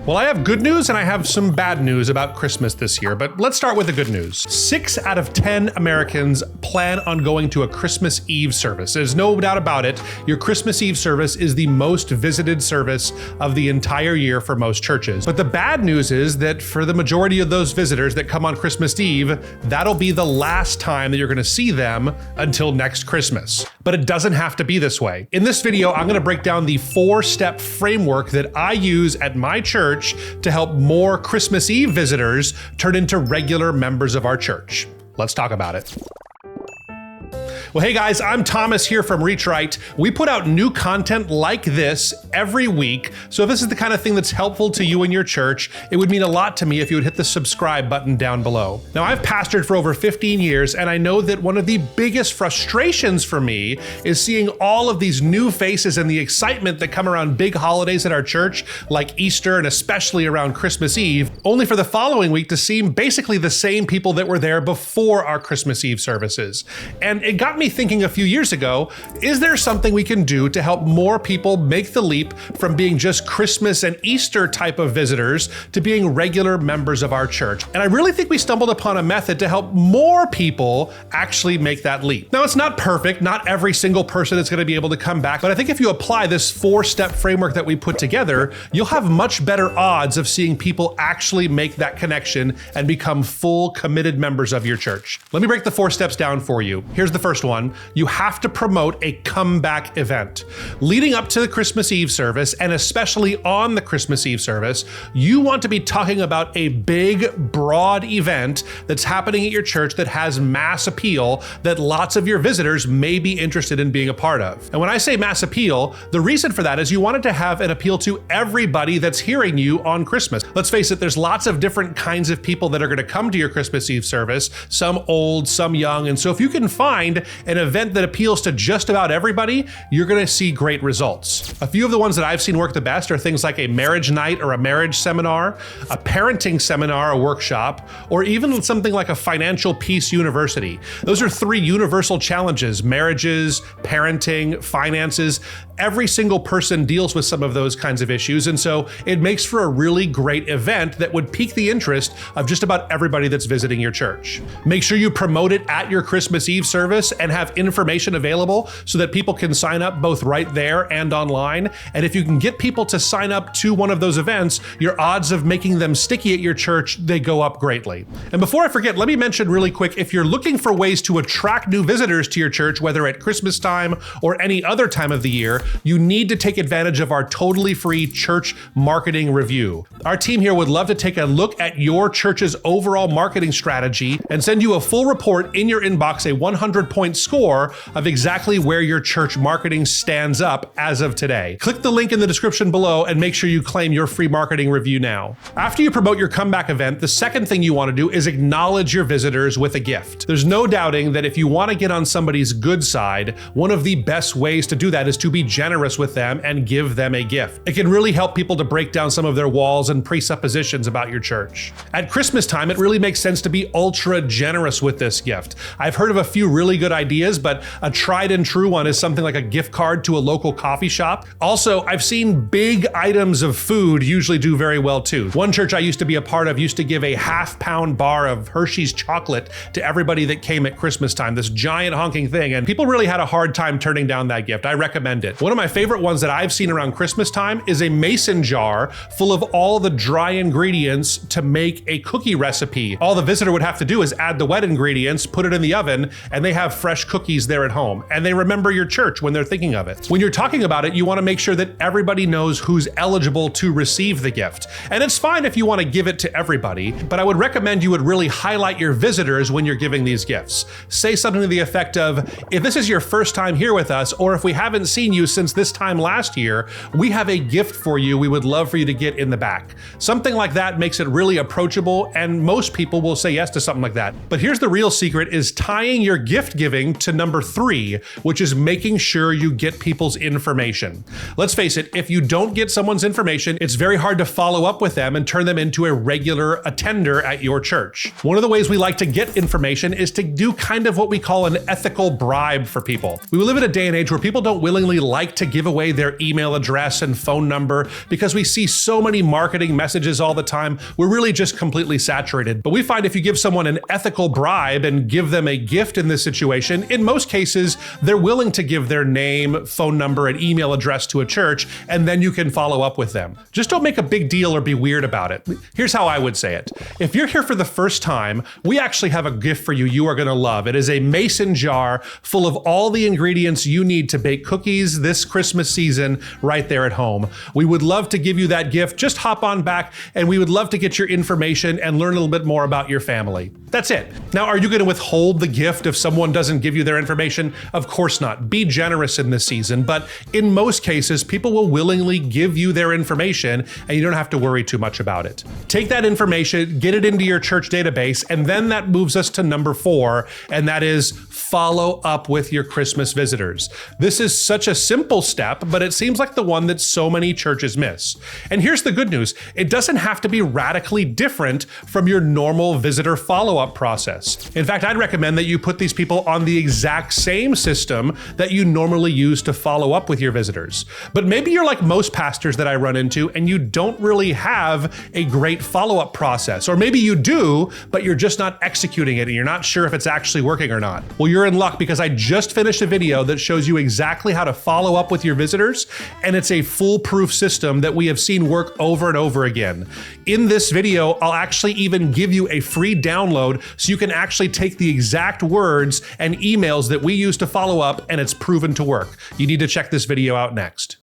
Well, I have good news and I have some bad news about Christmas this year, but let's start with the good news. 6 out of 10 Americans plan on going to a Christmas Eve service. There's no doubt about it. Your Christmas Eve service is the most visited service of the entire year for most churches. But the bad news is that for the majority of those visitors that come on Christmas Eve, that'll be the last time that you're gonna see them until next Christmas. But it doesn't have to be this way. In this video, I'm gonna break down the 4-step framework that I use at my church to help more Christmas Eve visitors turn into regular members of our church. Let's talk about it. Well, hey guys, I'm Thomas here from Reach Right. We put out new content like this every week. So if this is the kind of thing that's helpful to you and your church, it would mean a lot to me if you would hit the subscribe button down below. Now, I've pastored for over 15 years, and I know that one of the biggest frustrations for me is seeing all of these new faces and the excitement that come around big holidays at our church, like Easter and especially around Christmas Eve, only for the following week to seem basically the same people that were there before our Christmas Eve services. And it got me thinking a few years ago, is there something we can do to help more people make the leap from being just Christmas and Easter type of visitors to being regular members of our church? And I really think we stumbled upon a method to help more people actually make that leap. Now, it's not perfect. Not every single person is going to be able to come back, but I think if you apply this 4-step framework that we put together, you'll have much better odds of seeing people actually make that connection and become full committed members of your church. Let me break the 4 steps down for you. Here's the first one. You have to promote a comeback event. Leading up to the Christmas Eve service, and especially on the Christmas Eve service, you want to be talking about a big, broad event that's happening at your church that has mass appeal that lots of your visitors may be interested in being a part of. And when I say mass appeal, the reason for that is you want it to have an appeal to everybody that's hearing you on Christmas. Let's face it, there's lots of different kinds of people that are going to come to your Christmas Eve service, some old, some young, and so if you can find an event that appeals to just about everybody, you're going to see great results. A few of the ones that I've seen work the best are things like a marriage night or a marriage seminar, a parenting seminar, a workshop, or even something like a financial peace university. Those are 3 universal challenges: marriages, parenting, finances. Every single person deals with some of those kinds of issues, and so it makes for a really great event that would pique the interest of just about everybody that's visiting your church. Make sure you promote it at your Christmas Eve service and have information available so that people can sign up both right there and online. And if you can get people to sign up to one of those events, your odds of making them sticky at your church, they go up greatly. And before I forget, let me mention really quick, if you're looking for ways to attract new visitors to your church, whether at Christmas time or any other time of the year, you need to take advantage of our totally free church marketing review. Our team here would love to take a look at your church's overall marketing strategy and send you a full report in your inbox, a 100-point score of exactly where your church marketing stands up as of today. Click the link in the description below and make sure you claim your free marketing review now. After you promote your comeback event, the second thing you want to do is acknowledge your visitors with a gift. There's no doubting that if you want to get on somebody's good side, one of the best ways to do that is to be generous with them and give them a gift. It can really help people to break down some of their walls and presuppositions about your church. At Christmas time, it really makes sense to be ultra generous with this gift. I've heard of a few really good ideas, but a tried and true one is something like a gift card to a local coffee shop. Also, I've seen big items of food usually do very well too. One church I used to be a part of used to give a half-pound bar of Hershey's chocolate to everybody that came at Christmas time, this giant honking thing, and people really had a hard time turning down that gift. I recommend it. One of my favorite ones that I've seen around Christmas time is a mason jar full of all the dry ingredients to make a cookie recipe. All the visitor would have to do is add the wet ingredients, put it in the oven, and they have fresh cookies there at home. And they remember your church when they're thinking of it. When you're talking about it, you want to make sure that everybody knows who's eligible to receive the gift. And it's fine if you want to give it to everybody, but I would recommend you would really highlight your visitors when you're giving these gifts. Say something to the effect of, if this is your first time here with us, or if we haven't seen you since this time last year, we have a gift for you we would love for you to get in the back. Something like that makes it really approachable, and most people will say yes to something like that. But here's the real secret, is tying your gift giving moving to number 3, which is making sure you get people's information. Let's face it, if you don't get someone's information, it's very hard to follow up with them and turn them into a regular attender at your church. One of the ways we like to get information is to do kind of what we call an ethical bribe for people. We live in a day and age where people don't willingly like to give away their email address and phone number because we see so many marketing messages all the time. We're really just completely saturated. But we find if you give someone an ethical bribe and give them a gift in this situation, in most cases, they're willing to give their name, phone number, and email address to a church, and then you can follow up with them. Just don't make a big deal or be weird about it. Here's how I would say it. If you're here for the first time, we actually have a gift for you you are going to love. It is a mason jar full of all the ingredients you need to bake cookies this Christmas season right there at home. We would love to give you that gift. Just hop on back and we would love to get your information and learn a little bit more about your family. That's it. Now, are you going to withhold the gift if someone doesn't give you their information? Of course not. Be generous in this season, but in most cases, people will willingly give you their information and you don't have to worry too much about it. Take that information, get it into your church database, and then that moves us to number 4, and that is follow up with your Christmas visitors. This is such a simple step, but it seems like the one that so many churches miss. And here's the good news. It doesn't have to be radically different from your normal visitor follow-up process. In fact, I'd recommend that you put these people on the exact same system that you normally use to follow up with your visitors. But maybe you're like most pastors that I run into and you don't really have a great follow-up process. Or maybe you do, but you're just not executing it and you're not sure if it's actually working or not. Well, you're in luck because I just finished a video that shows you exactly how to follow up with your visitors, and it's a foolproof system that we have seen work over and over again. In this video, I'll actually even give you a free download so you can actually take the exact words and emails that we use to follow up, and it's proven to work. You need to check this video out next.